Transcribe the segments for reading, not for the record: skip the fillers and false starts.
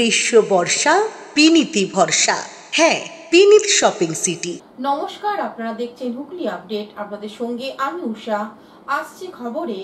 গ্রীষ্ম বর্ষা পিনিতি ভরসা। হ্যাঁ, পিনিত শপিং সিটি। নমস্কার, আপনারা দেখছেন হুগলি আপডেট। আপনাদের সঙ্গে আমি উষা। আসছে খবরে,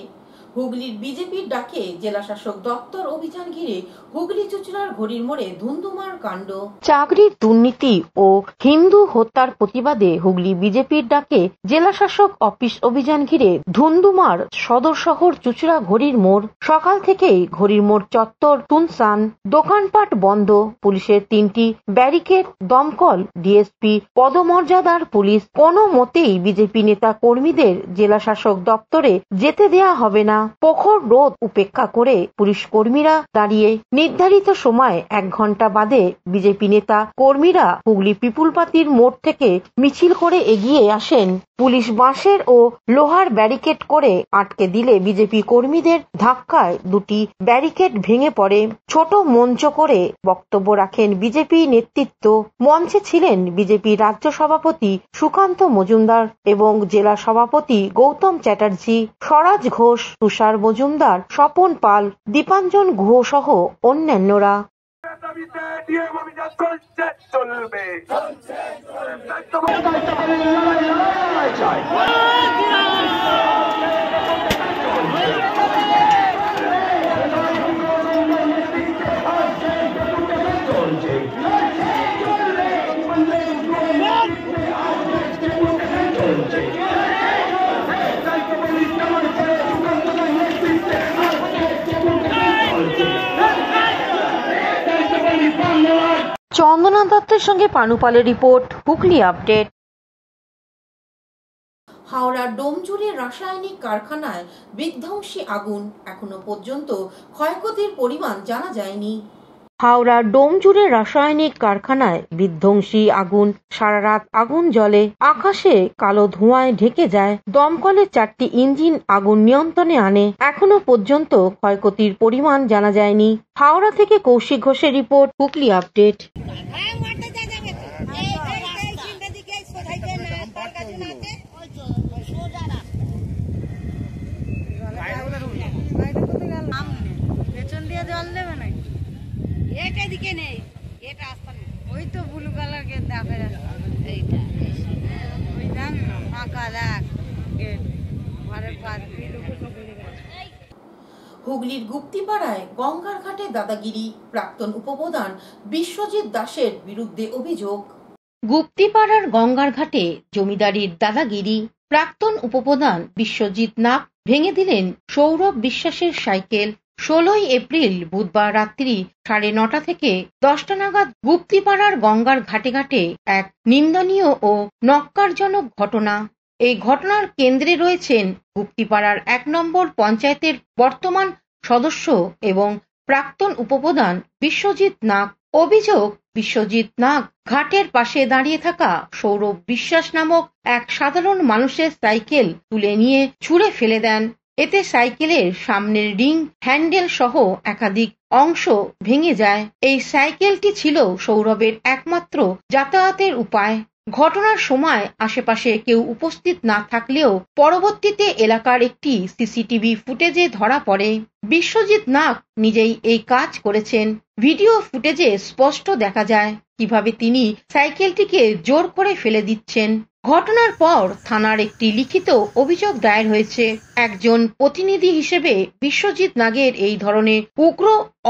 হুগলির বিজেপির ডাকে জেলা শাসক দপ্তর অভিযান ঘিরে হুগলি চুঁচুড়ার ঘড়ির মোড়ে ধুন্ধুমার কাণ্ড। চাকরির দুর্নীতি ও হিন্দু হত্যার প্রতিবাদে হুগলি বিজেপির ডাকে জেলা শাসক অফিস অভিযান ঘিরে ধুন্ধুমার সদর শহর চুঁচুড়া ঘড়ির মোড়। সকাল থেকেই ঘড়ির মোড় চত্বর তুনসান, দোকানপাট বন্ধ, পুলিশের 3টি ব্যারিকেড, দমকল, ডিএসপি পদমর্যাদার পুলিশ। কোনো মতেই বিজেপি নেতা কর্মীদের জেলা শাসক দপ্তরে যেতে দেয়া হবে না। প্রখর রোদ উপেক্ষা করে পুলিশ কর্মীরা দাঁড়িয়ে। নির্ধারিত সময় 1 ঘন্টা বাদে বিজেপি নেতা কর্মীরা হুগলি পিপুলপাতির মোড় থেকে মিছিল করে এগিয়ে আসেন। পুলিশ বাঁশের ও লোহার ব্যারিকেড করে আটকে দিলে বিজেপি কর্মীদের ধাক্কায় 2টি ব্যারিকেড ভেঙে পড়ে। ছোট মঞ্চ করে বক্তব্য রাখেন বিজেপি নেতৃত্ব। মঞ্চে ছিলেন বিজেপি রাজ্য সভাপতি সুকান্ত মজুমদার এবং জেলা সভাপতি গৌতম চ্যাটার্জি, স্বরাজ ঘোষ, তুষার মজুমদার, স্বপন পাল, দীপাঞ্জন গুহ সহ অন্যান্যরা। চন্দনা দত্তের সঙ্গে পানুপালের রিপোর্ট, হুগলি আপডেট। হাওড়া ডোমজুড়ে রাসায়নিক কারখানায় বিধ্বংসী আগুন, এখনো পর্যন্ত ক্ষয়ক্ষতির পরিমাণ জানা যায়নি। হাওড়া ডোমজুড়ে রাসায়নিক কারখানায় বিধ্বংসী আগুন। সারা রাত আগুন জ্বলে, আকাশে কালো ধোঁয়ায় ঢেকে যায়। দমকলের 4টি ইঞ্জিন আগুন নিয়ন্ত্রণে আনে। এখনো পর্যন্ত ক্ষয়ক্ষতির পরিমাণ জানা যায়নি। হাওড়া থেকে কৌশিক ঘোষের রিপোর্ট, হুগলি আপডেট। এটা দিকে নেই, এটা আসতে নেই, ওই তো ব্লু কালার গেট দেখা যাচ্ছে, এইটা ওই দাম ফাঁকা দেখ গেট ঘরের পাশ। হুগলির গুপ্তিপাড়ায় গঙ্গার ঘাটে দাদাগিরি, প্রাক্তন উপপ্রধান বিশ্বজিৎ দাসের বিরুদ্ধে অভিযোগ। গুপ্তিপাড়ার গঙ্গার ঘাটে জমিদারির দাদাগিরি, প্রাক্তন উপপ্রধান বিশ্বজিৎ নাগ ভেঙে দিলেন সৌরভ বিশ্বাসের সাইকেল। 16 এপ্রিল বুধবার রাত্রি 9:30 থেকে 10টা নাগাদ গুপ্তিপাড়ার গঙ্গার ঘাটে ঘাটে এক নিন্দনীয় ও নক্কারজনক ঘটনা। এই ঘটনার কেন্দ্রে রয়েছেন গুপ্তিপাড়ার 1 নম্বর পঞ্চায়েতের বর্তমান সদস্য এবং প্রাক্তন উপপ্রধান বিশ্বজিৎ নাগ। অভিযোগ, বিশ্বজিৎ নাগ ঘাটের পাশে দাঁড়িয়ে থাকা সৌরভ বিশ্বাস নামক এক সাধারণ মানুষের সাইকেল তুলে নিয়ে ছুঁড়ে ফেলে দেন। এতে সাইকেলের সামনের রিং, হ্যান্ডেল সহ একাধিক অংশ ভেঙে যায়। এই সাইকেলটি ছিল সৌরভের একমাত্র যাতায়াতের উপায়। ঘটনার সময় আশেপাশে কেউ উপস্থিত না থাকলেও পরবর্তীতে এলাকার একটি সিসিটিভি ফুটেজে ধরা পড়ে বিশ্বজিৎ নাগ নিজেই এই কাজ করেছেন। ভিডিও ফুটেজে স্পষ্ট দেখা যায় কিভাবে তিনি সাইকেলটিকে জোর করে ফেলে দিচ্ছেন। ঘটনার পর থানার একটি লিখিত অভিযোগ দায়ের হয়েছে। একজন প্রতিনিধি হিসেবে বিশ্বজিৎ নাগের এই ধরনের উগ্র,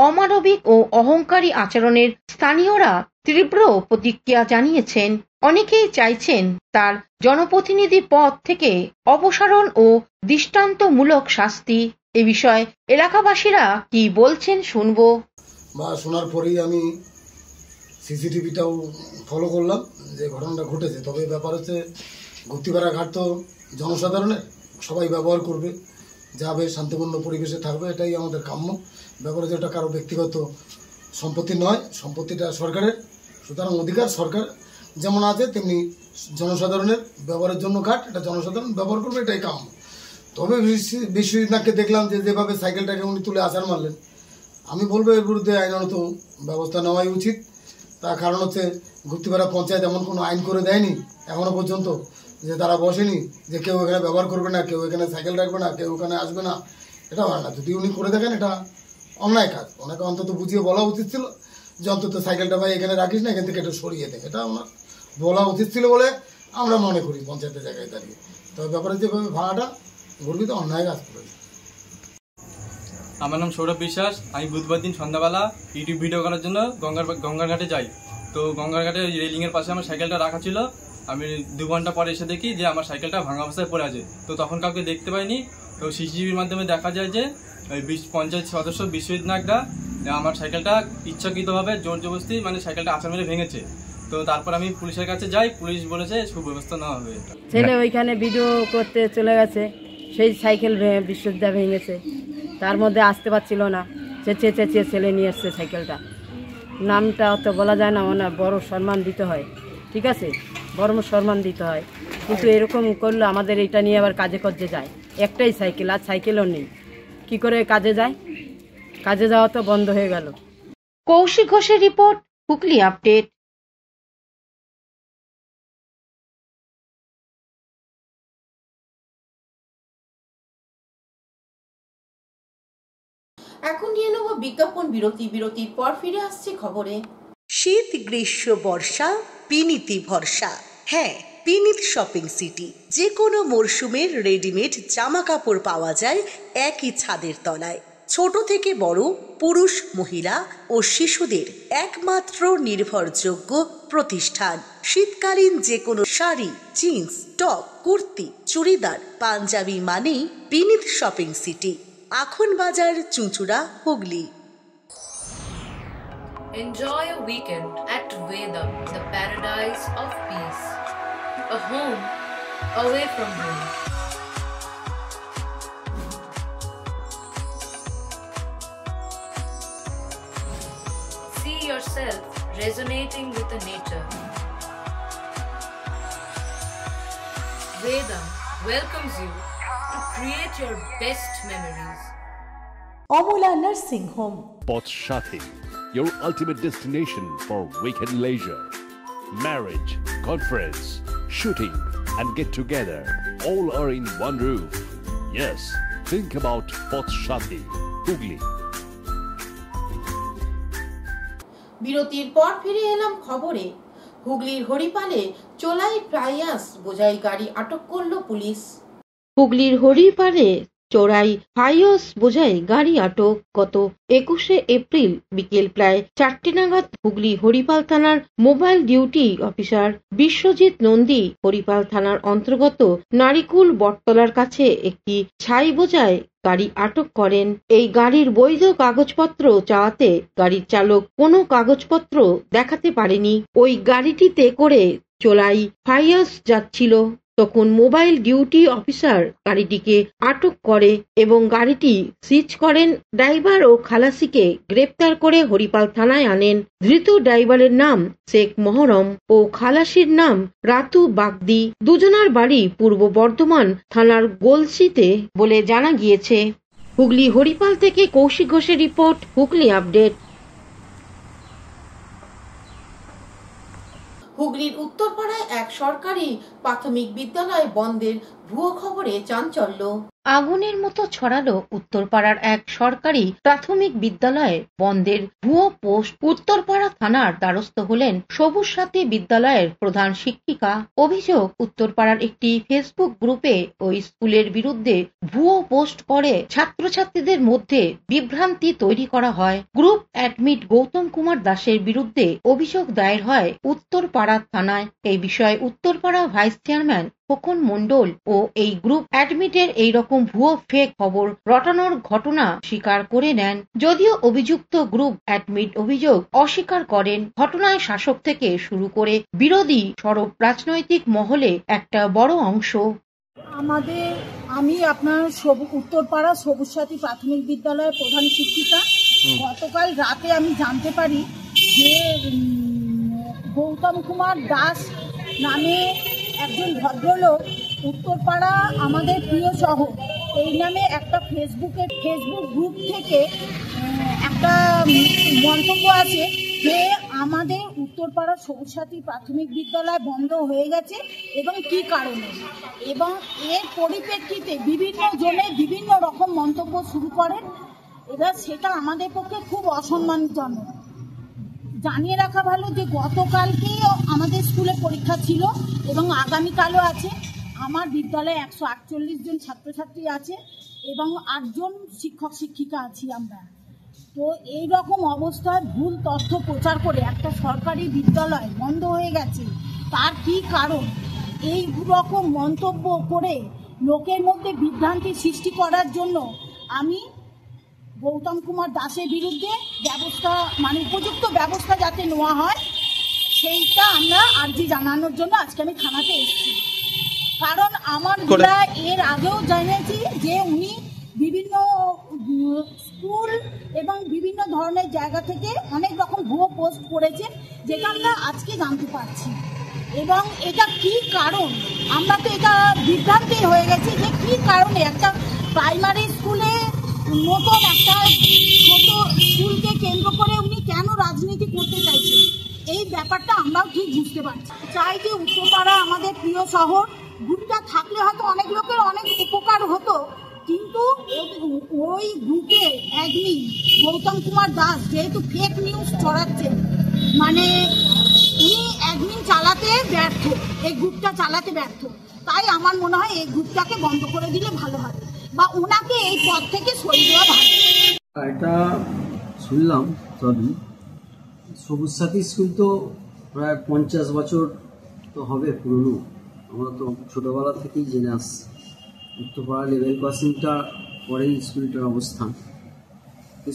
অমানবিক ও অহংকারী আচরণের স্থানীয়রা তীব্র প্রতিক্রিয়া জানিয়েছেন। অনেকেই চাইছেন তার জনপ্রতিনিধি পদ থেকে অপসারণ ও দৃষ্টান্তমূলক শাস্তি। এ বিষয়ে এলাকাবাসীরা কি বলছেন শুনবো। শোনার পরেই আমি সিসিটিভিটাও ফলো করলাম যে ঘটনাটা ঘটেছে। তবে ব্যাপার হচ্ছে গুপ্তিপাড়া ঘাট তো জনসাধারণের, সবাই ব্যবহার করবে, যাবে, শান্তিপূর্ণ পরিবেশে থাকবে, এটাই আমাদের কাম্য। ব্যাপার হচ্ছে এটা কারো ব্যক্তিগত সম্পত্তি নয়, সম্পত্তিটা সরকারের। সুতরাং অধিকার সরকার যেমন আছে তেমনি জনসাধারণের ব্যবহারের জন্য ঘাট, এটা জনসাধারণ ব্যবহার করবে, এটাই কাম্য। তবে বিশ্বজিৎ নাগকে দেখলাম যে যেভাবে সাইকেলটাকে উনি তুলে আছাড় মারলেন, আমি বলবো এর বিরুদ্ধে আইনানুগ ব্যবস্থা নেওয়াই উচিত। তার কারণ হচ্ছে গুপ্তিপাড়া পঞ্চায়েত এমন কোনো আইন করে দেয়নি এখনো পর্যন্ত যে তারা বসেনি যে কেউ এখানে ব্যবহার করবে না, কেউ এখানে সাইকেল রাখবে না, কেউ এখানে আসবে না। এটা হয় না। যদি উনি করে দেখেন এটা অন্যায় কাজ, ওনাকে অন্তত বুঝিয়ে বলা উচিত ছিল যে অন্তত সাইকেলটা ভাই এখানে রাখিস না, এখান থেকে একটু সরিয়ে দে। এটা আমার বলা উচিত ছিল বলে আমরা মনে করি পঞ্চায়েতের জায়গায় দাঁড়িয়ে। তবে ব্যাপারে যেভাবে ভাড়াটা গর্বিত অন্যায় কাজ করেছে। আমার নাম সৌরভ বিশ্বাস। আমি বুধবার দিন সন্ধ্যাবেলা ইউটিউব ভিডিও করার জন্য গঙ্গার ঘাটে যাই। তো গঙ্গার ঘাটে রেলিংয়ের পাশে আমার সাইকেলটা রাখা ছিল। আমি 2 ঘন্টা পরে এসে দেখি যে আমার সাইকেলটা ভাঙা অবস্থায় পড়ে আছে। তো তখন কাউকে দেখতে পাইনি। তো সিসিটিভির মাধ্যমে দেখা যায় যে ওই পঞ্চায়েত সদস্য বিশ্বজিৎ নাগদা আমার সাইকেলটা ইচ্ছাকৃতভাবে জোর জবরদস্তি মানে সাইকেলটা আছাড় মেরে ভেঙেছে। তো তারপর আমি পুলিশের কাছে যাই, পুলিশ বলেছে সুব্যবস্থা নেওয়া হবে। ছেলে ওইখানে ভিডিও করতে চলে গেছে, সেই সাইকেল বিশ্বজিৎ ভেঙেছে। তার মধ্যে আসতে পারছিল না, চেঁচিয়ে চেঁচিয়ে ছেলে নিয়ে এসছে সাইকেলটা। নামটা অত বলা যায় না, ওনার বড় সম্মান দিতে হয়, ঠিক আছে, বড় সম্মান দিতে হয়। কিন্তু এরকম করলে আমাদের এটা নিয়ে আবার কাজে কর্জে যায়। একটাই সাইকেল, আর সাইকেলও নেই, কি করে কাজে যায়? কাজে যাওয়া তো বন্ধ হয়ে গেল। কৌশিক ঘোষের রিপোর্ট, হুগলি আপডেট। এখন নিয়ে নেব বিজ্ঞাপন বিরতি। বিরতির পর ফিরে আসছে খবরে। শীত, গ্রীষ্ম, বর্ষা, পিনিতি ভরসা। হ্যাঁ, পিনিত শপিং সিটি। যে কোনো মরশুমের রেডিমেড জামা কাপড় পাওয়া যায় একই ছাদের তলায়। ছোট থেকে বড়, পুরুষ, মহিলা ও শিশুদের একমাত্র নির্ভরযোগ্য প্রতিষ্ঠান। শীতকালীন যে কোনো শাড়ি, জিন্স, টপ, কুর্তি, চুড়িদার, পাঞ্জাবি মানেই পিনিত শপিং সিটি। আখন বাজার, চুঁচুড়া, Hooghly. Enjoy a weekend at Vedam, the paradise of peace. A home away from home. See yourself resonating with the nature. Vedam welcomes you to create your best memories. Amala nursing home. Potshati, your ultimate destination for weekend leisure. Marriage, conference, shooting and get together all are in one roof. Yes, think about Potshati, Hugli. বিরতির পর ফিরে এলাম খবরে। হুগলির হরিপালে চোলাই প্রায়াস বোঝাই গাড়ি আটক করল পুলিশ। হুগলির হরিপালে চোরাই ফাইয়স বোঝাই গাড়ি আটক। গত 21শে এপ্রিল বিকেল প্রায় 4টে নাগাদ হুগলি হরিপাল থানার mobile duty officer Biswajit Nandi Haripal থানার অন্তর্গত নারিকুল বটতলার কাছে একটি ছাই বোঝাই গাড়ি আটক করেন। এই গাড়ির বৈধ কাগজপত্র চাওয়াতে গাড়ির চালক কোনো কাগজপত্র দেখাতে পারেনি। ওই গাড়িটিতে করে চোলাই ফাইয়াস যাচ্ছিল। তখন মোবাইল ডিউটি অফিসার গাড়িটিকে আটক করে এবং গাড়িটি সিজ করেন। ড্রাইভার ও খালাসিকে গ্রেপ্তার করে হরিপাল থানায় আনেন। ধৃত ড্রাইভারের নাম শেখ মহরম ও খালাসির নাম রাতু বাগদি। দুজনার বাড়ি পূর্ব বর্ধমান থানার গোলসিতে বলে জানা গিয়েছে। হুগলি হরিপাল থেকে কৌশিক ঘোষের রিপোর্ট, হুগলি আপডেট। হুগলির উত্তরপাড়ায় এক সরকারি প্রাথমিক বিদ্যালয় বন্ধের ভুয়ো খবরে চাঞ্চল্য। আগুনের মতো ছড়ালো উত্তরপাড়ার এক সরকারি প্রাথমিক বিদ্যালয়ে বন্ধের ভুয়ো পোস্ট। উত্তরপাড়া থানার দ্বারস্থ হলেন সবুজ সাথী বিদ্যালয়ের প্রধান শিক্ষিকা। অভিযোগ, উত্তরপাড়ার একটি ফেসবুক গ্রুপে ওই স্কুলের বিরুদ্ধে ভুয়ো পোস্ট করে ছাত্রছাত্রীদের মধ্যে বিভ্রান্তি তৈরি করা হয়। গ্রুপ অ্যাডমিট গৌতম কুমার দাসের বিরুদ্ধে অভিযোগ দায়ের হয় উত্তরপাড়া থানায়। এই বিষয়ে উত্তরপাড়া ভাইস চেয়ারম্যান খোকন মণ্ডল ও এই গ্রুপ অ্যাডমিটের এই রকম ভুয়ো ফেক খবর রটানোর ঘটনা স্বীকার করে নেন। যদিও অভিযুক্ত গ্রুপ অ্যাডমিট অভিযোগ অস্বীকার করেন। ঘটনায় শাসক থেকে শুরু করে বিরোধী সরব রাজনৈতিক মহলে একটা বড় অংশ। আমি আপনার উত্তরপাড়া সবুজ সাথী প্রাথমিক বিদ্যালয়ের প্রধান শিক্ষিকা। গতকাল রাতে আমি জানতে পারি যে গৌতম কুমার দাস নামে একজন ভদ্রলোক উত্তরপাড়া আমাদের প্রিয় শহর এই নামে একটা ফেসবুক গ্রুপ থেকে একটা মন্তব্য আছে যে আমাদের উত্তরপাড়া সবুজ সাথী প্রাথমিক বিদ্যালয় বন্ধ হয়ে গেছে এবং কি কারণে, এবং এর পরিপ্রেক্ষিতে বিভিন্ন জনে বিভিন্ন রকম মন্তব্য শুরু করেন। এবার সেটা আমাদের পক্ষে খুব অসম্মানজনক। জানিয়ে রাখা ভালো যে গতকালকেই আমাদের স্কুলে পরীক্ষা ছিল এবং আগামীকালও আছে। আমার বিদ্যালয়ে 148 জন ছাত্রছাত্রী আছে এবং 8 জন শিক্ষক শিক্ষিকা আছি আমরা। তো এই রকম অবস্থায় ভুল তথ্য প্রচার করে একটা সরকারি বিদ্যালয় বন্ধ হয়ে গেছে, তার কি কারণ? এই রকম মন্তব্য করে লোকের মধ্যে বিভ্রান্তি সৃষ্টি করার জন্য আমি গৌতম কুমার দাসের বিরুদ্ধে ব্যবস্থা উপযুক্ত ব্যবস্থা যাতে নেওয়া হয় সেইটা আমরা আর্জি জানানোর জন্য আজকে আমি থানাতে এসেছি। কারণ আমরা এর আগেও জানিয়েছি যে উনি বিভিন্ন স্কুল এবং বিভিন্ন ধরনের জায়গা থেকে অনেক রকম ভুয়ো পোস্ট করেছেন, যেটা আমরা আজকে জানতে পারছি। এবং এটা কি কারণ, আমরা তো এটা বিভ্রান্তি হয়ে গেছে যে কি কারণে একটা প্রাইমারি স্কুলে নতুন একটা ছোট স্কুলকে কেন্দ্র করে উনি কেন রাজনীতি করতে চাইছেন, এই ব্যাপারটা আমরাও ঠিক বুঝতে পারছি। চাই যে উত্তরপাড়া আমাদের প্রিয় শহর, গ্রুপটা থাকলে হয়তো অনেক লোকের অনেক উপকার হতো, কিন্তু ওই গ্রুপে অ্যাডমিন গৌতম কুমার দাস যেহেতু ফেক নিউজ ছড়াচ্ছেন, মানে উনি অ্যাডমিন চালাতে ব্যর্থ, এই গ্রুপটা চালাতে ব্যর্থ। তাই আমার মনে হয় এই গ্রুপটাকে বন্ধ করে দিলে ভালো হয় বা ওনাকে এই পদ থেকে সরিয়ে দেওয়া ভালো। এটা শুনলাম তবে সবুজ সাথী স্কুল তো প্রায় 50 বছর তো হবে পুরনো, আমরা তো ছোটোবেলা থেকেই জেনে আসছি। উত্তরপাড়া লেভেল ক্রসিংটা পরেই স্কুলটার অবস্থান।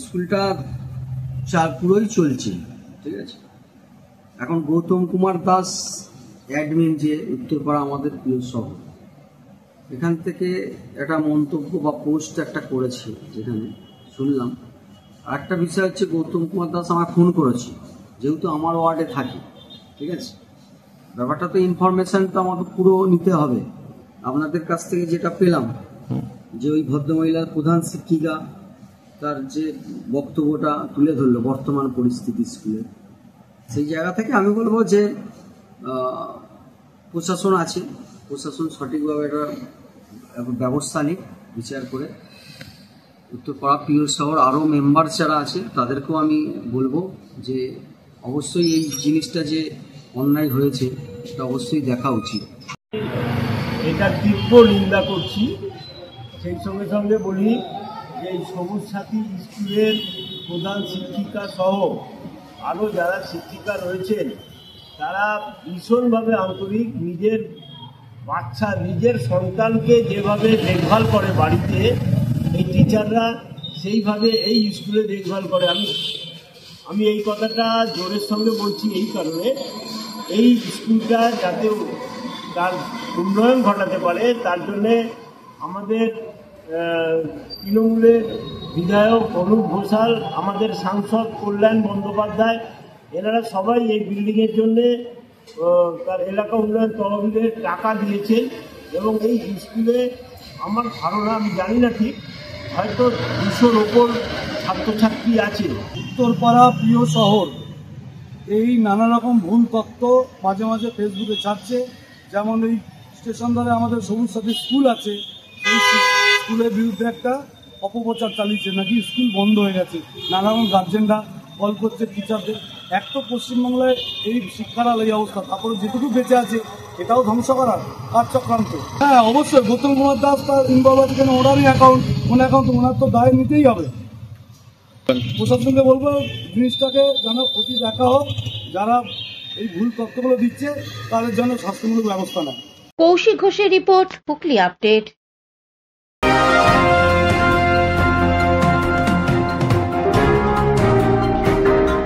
স্কুলটা পুরোই চলছে, ঠিক আছে। এখন গৌতম কুমার দাস অ্যাডমিন যে উত্তরপাড়া আমাদের প্রিয় শহর, এখান থেকে একটা মন্তব্য বা পোস্ট একটা করেছে, যেখানে শুনলাম। একটা বিষয় হচ্ছে গৌতম কুমার দাস আমার ফোন করেছে, যেহেতু আমার ওয়ার্ডে থাকে, ঠিক আছে। ব্যাপারটা তো ইনফরমেশন তো আমাকে পুরো নিতে হবে। আপনাদের কাছ থেকে যেটা পেলাম যে ওই ভদ্রমহিলার প্রধান শিক্ষিকা তার যে বক্তব্যটা তুলে ধরলো বর্তমান পরিস্থিতি স্কুলে, সেই জায়গা থেকে আমি বলবো যে প্রশাসন আছে, প্রশাসন সঠিকভাবে এটা ব্যবস্থা নিক, বিচার করে। উত্তরপাড়া প্রিয় শহর আরও মেম্বার যারা আছে তাদেরকেও আমি বলবো যে অবশ্যই এই জিনিসটা যে অন্যায় হয়েছে এটা অবশ্যই দেখা উচিত। এটা তীব্র নিন্দা করছি। সেই সঙ্গে সঙ্গে বলি যে এই সবুজ সাথী স্কুলের প্রধান শিক্ষিকা সহ আরও যারা শিক্ষিকা রয়েছেন তারা ভীষণভাবে আন্তরিক। নিজের বাচ্চা, নিজের সন্তানকে যেভাবে দেখভাল করে বাড়িতে, এই টিচাররা সেইভাবে এই স্কুলে দেখভাল করে। আমি এই কথাটা জোরের সঙ্গে বলছি এই কারণে, এই স্কুলটা যাতে তার উন্নয়ন ঘটাতে পারে তার জন্যে আমাদের তৃণমূলের বিধায়ক অনুপ ঘোষাল, আমাদের সাংসদ কল্যাণ বন্দ্যোপাধ্যায়, এনারা সবাই এই বিল্ডিংয়ের জন্যে তার এলাকা উন্নয়ন তহবিলের টাকা দিয়েছেন। এবং এই স্কুলে আমার ধারণা, আমি জানি না ঠিক, হয়তো 200-র ওপর ছাত্রছাত্রী আছে। উত্তরপাড়া প্রিয় শহর এই নানা রকম ভুল তথ্য মাঝে মাঝে ফেসবুকে ছাড়ছে। যেমন এই স্টেশন ধারে আমাদের সবুজ সাথী স্কুল আছে, সেই স্কুলের বিরুদ্ধে একটা অপপ্রচার চালিয়েছে, নাকি স্কুল বন্ধ হয়ে গেছে। নানা রকম গার্জেনরা কল করছে টিচারদের। এক তো পশ্চিমবাংলায় এই শিক্ষার এই অবস্থা, তারপরে যেটুকু বেঁচে আছে এটাও ধ্বংস করার কাজ চক্রান্ত। হ্যাঁ, অবশ্যই গৌতম কুমার দাস তার ইনভলভ আছে, কেন ওনারই অ্যাকাউন্ট, ওনার তো দায় নিতেই হবে। প্রশাসনকে বলবো জিনিসটাকে যেন অতি দেখা হোক, যারা এই ভুল তথ্যগুলো দিচ্ছে তাদের জন্য শাস্তিমূলক ব্যবস্থা নেয়। কৌশিক ঘোষের রিপোর্ট, হুগলি আপডেট।